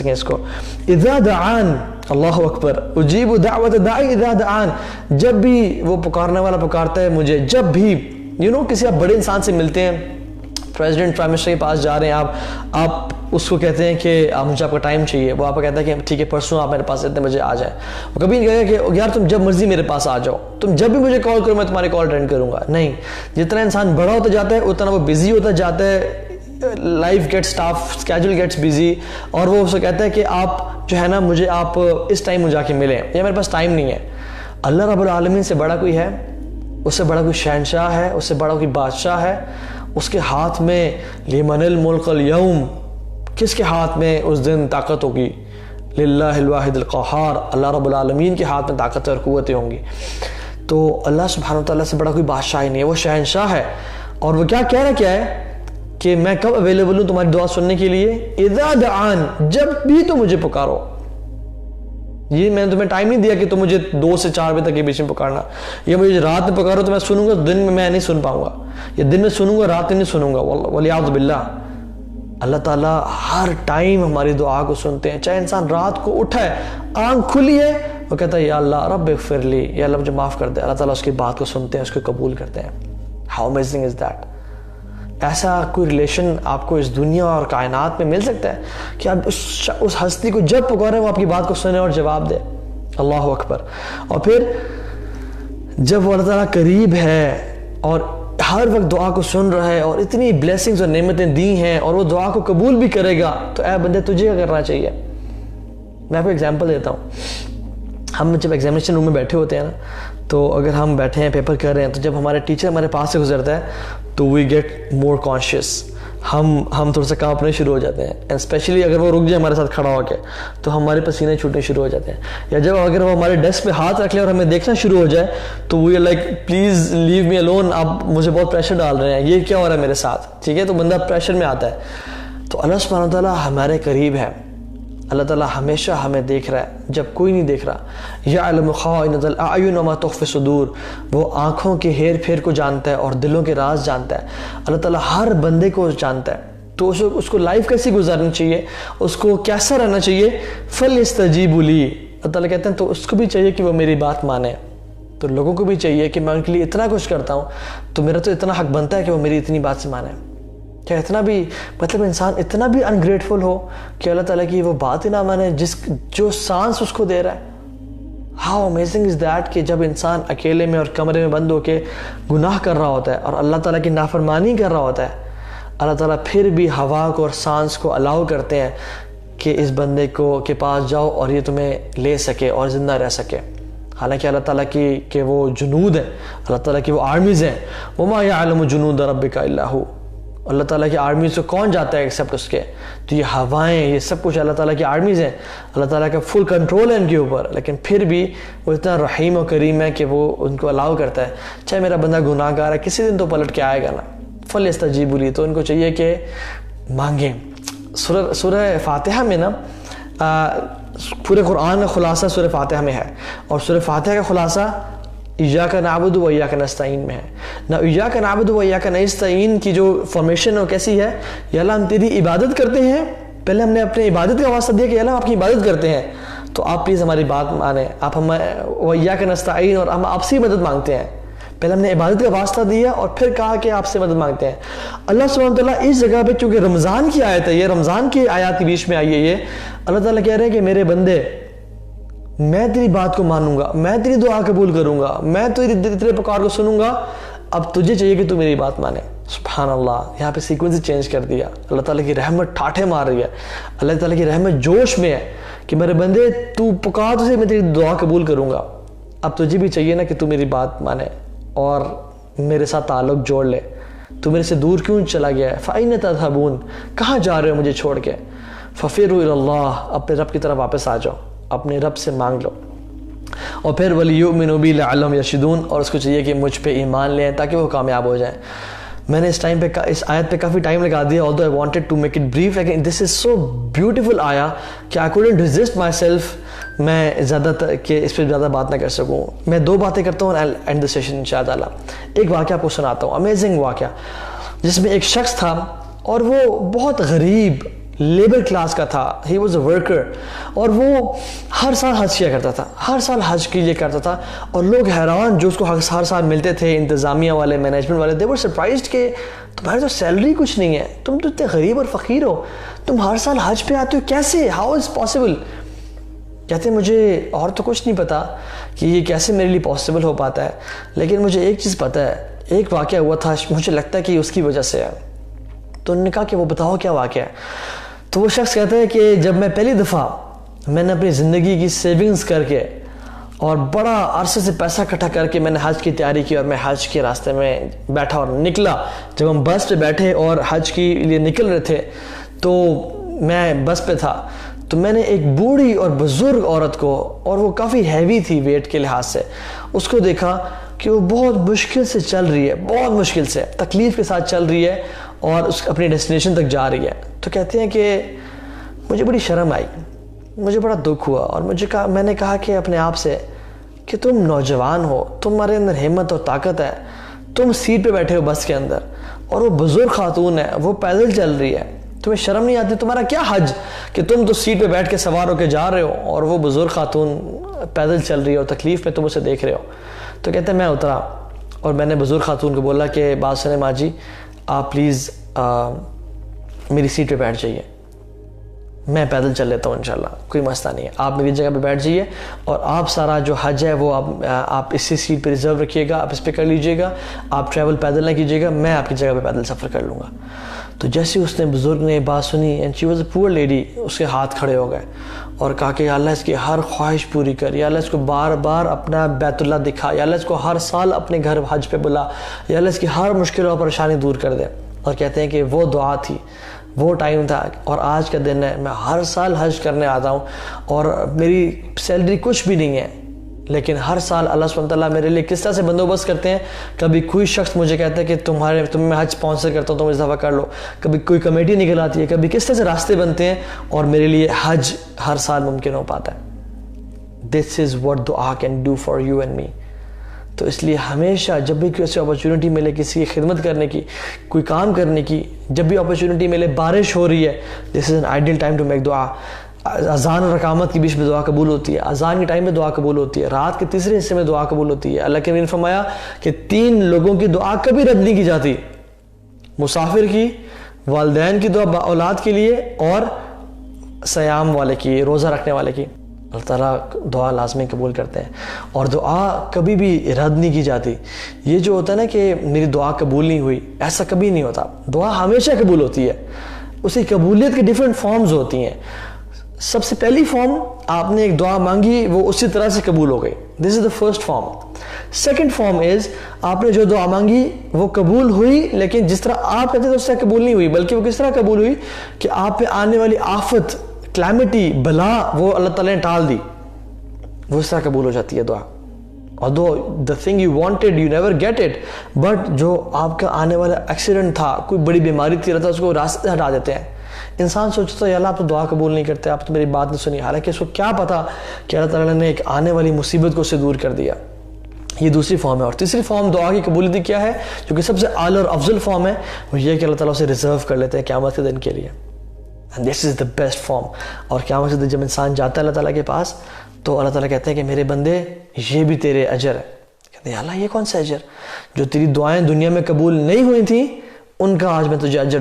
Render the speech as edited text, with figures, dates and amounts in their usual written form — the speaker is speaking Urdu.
سکیں اس کو. اذا دعان, اللہ اکبر, اجیب دعوت داعی اذا دعان, جب بھی وہ پکارنے والا پکارتا ہے مجھے, جب بھی کسی آپ بڑے انسان سے ملتے ہیں, پریزیڈنٹ پرائم منسٹر کے پاس جا رہے ہیں آپ اس کو کہتے ہیں کہ مجھے آپ کا ٹائم چاہیے, وہ آپ کو کہتا ہے کہ ٹھیک ہے پرسوں آپ میرے پاس اتنے بجے آ جائیں. وہ کبھی نہیں کہے گا کہ یار تم جب مرضی میرے پاس آ جاؤ, تم جب بھی مجھے کال کرو میں تمہاری کال اٹینڈ کروں گا. نہیں, جتنا انسان بڑا ہوتا جاتا ہے اتنا وہ بزی ہوتا جاتا ہے, life gets tough, schedule gets busy, اور وہ اس کو کہتا ہے کہ آپ جو ہے نا مجھے آپ اس ٹائم میں جا کے ملیں, یا میرے پاس ٹائم نہیں ہے. اللہ رب العالمین سے بڑا کوئی ہے, اس سے بڑا کوئی شہنشاہ ہے, اس سے بڑا کوئی بادشاہ ہے, اس کے ہاتھ میں لمن الملک اليوم, کس کے ہاتھ میں اس دن طاقت ہوگی؟ للہ الواحد القہار, اللہ رب العالمین کے ہاتھ میں طاقتیں اور قوتیں ہوں گی. تو اللہ سبحانہ وتعالیٰ سے بڑا کوئی بادشاہ ہی نہیں ہے, وہ شہنشاہ ہے. اور وہ کیا کہہ رہا کیا ہے کہ میں کب اویلیبل ہوں تمہاری دعا سننے کے لیے؟ اذا دعان, جب بھی تو مجھے پکارو. یہ میں نے تمہیں ٹائم نہیں دیا کہ تم مجھے 2 سے 4 بجے تک کے بیچ میں پکارنا, یا مجھے رات میں پکارو تو میں سنوں گا, دن میں نہیں سن پاؤں گا, یا دن میں سنوں گا رات میں نہیں سنوں گا, ولیعوذ باللہ. اللہ تعالیٰ ہر ٹائم ہماری دعا کو سنتے ہیں, چاہے انسان رات کو اٹھا ہے, آنکھ کھلی ہے, وہ کہتا ہے یا اللہ رب اغفر لی, یا اللہ مجھے معاف کر دے. اللہ تعالیٰ اس کی بات کو سنتے ہیں, اس کو قبول کرتے ہیں. How amazing is that. ایسا کوئی ریلیشن آپ کو اس دنیا اور کائنات میں مل سکتا ہے کہ آپ اس ہستی کو جب پکاریں وہ آپ کی بات کو سنے اور جواب دے. اللہ اکبر. اور پھر جب وہ اللہ تعالیٰ قریب ہے اور ہر وقت دعا کو سن رہا ہے اور اتنی بلیسنگز اور نعمتیں دی ہیں, اور وہ دعا کو قبول بھی کرے گا, تو اے بندے تجھے کیا کرنا چاہیے؟ میں آپ کو ایگزامپل دیتا ہوں. ہم جب ایگزامینیشن روم میں بیٹھے ہوتے ہیں نا, تو اگر ہم بیٹھے ہیں پیپر کر رہے ہیں, تو جب ہمارے ٹیچر ہمارے پاس سے گزرتا ہے تو وی گیٹ مور کانشیس, ہم تھوڑا سا کانپنے شروع ہو جاتے ہیں. اینڈ اسپیشلی اگر وہ رک جائے ہمارے ساتھ کھڑا ہو کے, تو ہمارے پسینے چھوٹنے شروع ہو جاتے ہیں. یا جب اگر وہ ہمارے ڈیسک پہ ہاتھ رکھ لے اور ہمیں دیکھنا شروع ہو جائے, تو we are like please leave me alone, آپ مجھے بہت پریشر ڈال رہے ہیں, یہ کیا ہو رہا ہے میرے ساتھ, ٹھیک ہے. تو بندہ پریشر میں آتا ہے. تو اللہ سبحانہ وتعالیٰ ہمارے قریب ہے. اللہ تعالیٰ ہمیشہ ہمیں دیکھ رہا ہے جب کوئی نہیں دیکھ رہا. یعلم خائنۃ الاعین وما تخفی الصدور, وہ آنکھوں کے ہیر پھیر کو جانتا ہے اور دلوں کے راز جانتا ہے. اللہ تعالیٰ ہر بندے کو جانتا ہے. تو اس کو لائف کیسی گزارنی چاہیے, اس کو کیسا رہنا چاہیے؟ فلیستجیبوا لی. اللہ تعالیٰ کہتے ہیں تو اس کو بھی چاہیے کہ وہ میری بات مانے. تو لوگوں کو بھی چاہیے کہ میں ان کے لیے اتنا کچھ کرتا ہوں, تو میرا تو اتنا حق بنتا ہے کہ وہ میری اتنی بات سے مانے. کیا اتنا بھی مطلب انسان اتنا بھی انگریٹفل ہو کہ اللہ تعالیٰ کی وہ بات ہی نہ مانے جو سانس اس کو دے رہا ہے. ہاؤ امیزنگ از دیٹ کہ جب انسان اکیلے میں اور کمرے میں بند ہو کے گناہ کر رہا ہوتا ہے اور اللہ تعالیٰ کی نافرمانی کر رہا ہوتا ہے, اللہ تعالیٰ پھر بھی ہوا کو اور سانس کو الاؤ کرتے ہیں کہ اس بندے کے پاس جاؤ اور یہ تمہیں لے سکے اور زندہ رہ سکے. حالانکہ اللہ تعالیٰ کی وہ جنود ہیں, اللہ تعالیٰ کی وہ آرمیز ہیں. وما یعلم جنود ربک الا هو, اللہ تعالیٰ کی آرمیز سے کون جاتا ہے ایکسیپٹ اس کے. تو یہ ہوائیں, یہ سب کچھ اللہ تعالیٰ کی آرمیز ہیں. اللہ تعالیٰ کا فل کنٹرول ہے ان کے اوپر, لیکن پھر بھی وہ اتنا رحیم و کریم ہے کہ وہ ان کو الاؤ کرتا ہے. چاہے میرا بندہ گناہ گار ہے, کسی دن تو پلٹ کے آئے گا نا. فلیستجیبوا لی, تو ان کو چاہیے کہ مانگیں. سورہ فاتحہ میں نا پورے قرآن کا خلاصہ سورہ فاتحہ میں ہے, اور سورہ فاتحہ کا خلاصہ ایاک نعبد و ایاک نستعین میں ہے. نہ ایاک نعبد و ایاک نستعین کی جو فارمیشن ہے وہ کیسی ہے؟ یا اللہ ہم تیری عبادت کرتے ہیں, پہلے ہم نے اپنے عبادت کا واسطہ دیا کہ اللہ آپ کی عبادت کرتے ہیں, تو آپ پلیز ہماری بات مانیں. آپ ہم ایاک نستعین, اور ہم آپ سے مدد مانگتے ہیں. پہلے ہم نے عبادت کا واسطہ دیا اور پھر کہا کہ آپ سے مدد مانگتے ہیں. اللہ سبحانہ وتعالیٰ اس جگہ پہ, چونکہ رمضان کی آیت ہے, یہ رمضان کی آیات کے بیچ میں آئی ہے, یہ اللہ تعالیٰ کہہ رہے ہیں کہ میرے بندے میں تیری بات کو مانوں گا, میں تیری دعا قبول کروں گا, میں تیرے پکار کو سنوں گا, اب تجھے چاہیے کہ تو میری بات مانے. سبحان اللہ, یہاں پہ سیکوینس چینج کر دیا. اللہ تعالیٰ کی رحمت ٹھاٹھے مار رہی ہے, اللہ تعالیٰ کی رحمت جوش میں ہے کہ میرے بندے تو پکار تجھے, میں تیری دعا قبول کروں گا. اب تجھے بھی چاہیے نا کہ تو میری بات مانے اور میرے ساتھ تعلق جوڑ لے. تو میرے سے دور کیوں چلا گیا ہے؟ فَأَيْنَ تَذْهَبُونَ, کہاں جا رہے ہو مجھے چھوڑ کے؟ فَفِرُّوا إِلَى اللَّهِ, اپنے رب کی طرف واپس آ جاؤ, اپنے رب سے مانگ لو. اور پھر وَلِيُؤْمِنُوا بِي لَعَلَّهُمْ يَرْشُدُونَ, اور اس کو چاہیے کہ مجھ پہ ایمان لیں تاکہ وہ کامیاب ہو جائیں. میں نے اس آیت پہ کافی ٹائم لگا دیا, although I wanted to make it brief, لیکن this is so beautiful آیا کہ I couldn't resist myself. میں زیادہ کہ اس پہ زیادہ بات نہ کر سکوں. میں 2 باتیں کرتا ہوں, I'll end the session انشاءاللہ. ایک واقعہ آپ کو سناتا ہوں, امیزنگ واقعہ, جس میں ایک شخص تھا اور وہ بہت غریب لیبر کلاس کا تھا, ہی واز اے ورکر, اور وہ ہر سال حج کیا کرتا تھا, ہر سال حج کے لیے کرتا تھا, اور لوگ حیران جو اس کو ہر سال ملتے تھے, انتظامیہ والے, مینجمنٹ والے, دے ور سرپرائزڈ کہ تمہاری تو سیلری کچھ نہیں ہے, تم تو اتنے غریب اور فقیر ہو, تم ہر سال حج پہ آتے ہو, کیسے, ہاؤ از پاسبل. کہتے ہیں مجھے اور تو کچھ نہیں پتا کہ یہ کیسے میرے لیے پاسبل ہو پاتا ہے, لیکن مجھے ایک چیز پتہ ہے, ایک واقعہ ہوا تھا, مجھے لگتا ہے کہ یہ اس کی وجہ سے ہے. تو انہوں نے کہا کہ وہ بتاؤ کیا واقعہ ہے. تو وہ شخص کہتا ہے کہ جب میں پہلی دفعہ میں نے اپنی زندگی کی سیونگز کر کے اور بڑا عرصے سے پیسہ اکٹھا کر کے میں نے حج کی تیاری کی, اور میں حج کے راستے میں بیٹھا اور نکلا. جب ہم بس پہ بیٹھے اور حج کے لیے نکل رہے تھے تو میں بس پہ تھا, تو میں نے ایک بوڑھی اور بزرگ عورت کو, اور وہ کافی ہیوی تھی ویٹ کے لحاظ سے, اس کو دیکھا کہ وہ بہت مشکل سے چل رہی ہے, بہت مشکل سے, تکلیف کے ساتھ چل رہی ہے, اور اس اپنی ڈیسٹینیشن تک جا رہی ہے. تو کہتے ہیں کہ مجھے بڑی شرم آئی, مجھے بڑا دکھ ہوا, اور میں نے کہا کہ اپنے آپ سے کہ تم نوجوان ہو, تمہارے اندر ہمت اور طاقت ہے, تم سیٹ پہ بیٹھے ہو بس کے اندر, اور وہ بزرگ خاتون ہے, وہ پیدل چل رہی ہے, تمہیں شرم نہیں آتی؟ تمہارا کیا حج کہ تم تو سیٹ پہ بیٹھ کے سوار ہو کے جا رہے ہو, اور وہ بزرگ خاتون پیدل چل رہی ہے اور تکلیف میں تم اسے دیکھ رہے ہو. تو کہتے ہیں میں اترا اور میں نے بزرگ خاتون کو بولا کہ بات سنیں ماں جی, آپ پلیز میری سیٹ پہ بیٹھ جائیے, میں پیدل چل لیتا ہوں انشاءاللہ, کوئی مسئلہ نہیں ہے, آپ میری جگہ پہ بیٹھ جائیے, اور آپ سارا جو حج ہے وہ آپ اسی سیٹ پہ ریزرو رکھیے گا, آپ اس پہ کر لیجئے گا, آپ ٹریول پیدل نہ کیجیے گا, میں آپ کی جگہ پہ پیدل سفر کر لوں گا. تو جیسے اس نے بزرگ نے بات سنی, اینڈ شی واز اے پور لیڈی, اس کے ہاتھ کھڑے ہو گئے اور کہا کہ یا اللہ اس کی ہر خواہش پوری کر, یا اللہ اس کو بار بار اپنا بیت اللہ دکھا, یا اللہ اس کو ہر سال اپنے گھر حج پہ بلا, یا اللہ اس کی ہر مشکل اور پریشانی دور کر دے. اور کہتے ہیں کہ وہ دعا تھی, وہ ٹائم تھا, اور آج کا دن ہے, میں ہر سال حج کرنے آتا ہوں, اور میری سیلری کچھ بھی نہیں ہے, لیکن ہر سال اللہ سبحانہ وتعالیٰ میرے لیے کس طرح سے بندوبست کرتے ہیں. کبھی کوئی شخص مجھے کہتا ہے کہ تمہیں میں حج اسپانسر کرتا ہوں, تم اس دفعہ کر لو, کبھی کوئی کمیٹی نکل آتی ہے, کبھی کس طرح سے راستے بنتے ہیں, اور میرے لیے حج ہر سال ممکن ہو پاتا ہے. دس از واٹ دعا can do for you and me. تو اس لیے ہمیشہ جب بھی کوئی اپرچونٹی ملے کسی کی خدمت کرنے کی, کوئی کام کرنے کی, جب بھی اپرچونٹی ملے, بارش ہو رہی ہے, this is an ideal time to make dua. اذان اور اقامت کے بیچ میں دعا قبول ہوتی ہے, اذان کے ٹائم میں دعا قبول ہوتی ہے, رات کے تیسرے حصے میں دعا قبول ہوتی ہے. اللہ کے نبی نے فرمایا کہ 3 لوگوں کی دعا کبھی رد نہیں کی جاتی, مسافر کی, والدین کی دعا اولاد کے لیے, اور صیام والے کی, روزہ رکھنے والے کی. اللہ تعالیٰ دعا لازمی قبول کرتے ہیں, اور دعا کبھی بھی رد نہیں کی جاتی. یہ جو ہوتا ہے نا کہ میری دعا قبول نہیں ہوئی, ایسا کبھی نہیں ہوتا. دعا ہمیشہ قبول ہوتی ہے, اسی قبولیت کے ڈیفرنٹ فارمز ہوتی ہیں. سب سے پہلی فارم, آپ نے ایک دعا مانگی, وہ اسی طرح سے قبول ہو گئی, this is the first form. Second form is, آپ نے جو دعا مانگی وہ قبول ہوئی, لیکن جس طرح آپ کہتے تھے اس طرح قبول نہیں ہوئی, بلکہ وہ کس طرح قبول ہوئی کہ آپ پہ آنے والی آفت, کلیمٹی, بلا, وہ اللہ تعالیٰ نے ٹال دی, وہ اس طرح قبول ہو جاتی ہے دعا. although the thing you wanted you never get it, but جو آپ کا آنے والا ایکسیڈنٹ تھا, کوئی بڑی بیماری تھی, رہتا اس کو راستے سے ہٹا دیتے ہیں. انسان سوچتا ہے یا اللہ آپ تو دعا قبول نہیں کرتے, آپ تو میری بات نہیں سنی, حالانکہ اس کو کیا پتا کہ اللہ تعالیٰ نے ایک آنے والی مصیبت کو اسے دور کر دیا. یہ دوسری فارم ہے. اور تیسری فارم دعا کی قبولیت کیا ہے, جو کہ سب سے اعلیٰ اور افضل فارم ہے, وہ یہ کہ اللہ تعالیٰ اسے ریزرو کر لیتے ہیں قیامت کے دن کے لیے. And this is the best form. اور قیامت کے دن جب انسان جاتا ہے اللہ تعالیٰ کے پاس, تو اللہ تعالیٰ کہتے ہیں کہ میرے بندے یہ بھی تیرے اجر ہے. کہتے ہیں اللہ یہ کون سا اجر, جو تیری دعائیں دنیا میں قبول نہیں ہوئی تھیں ان کا آج میں تجھے اجر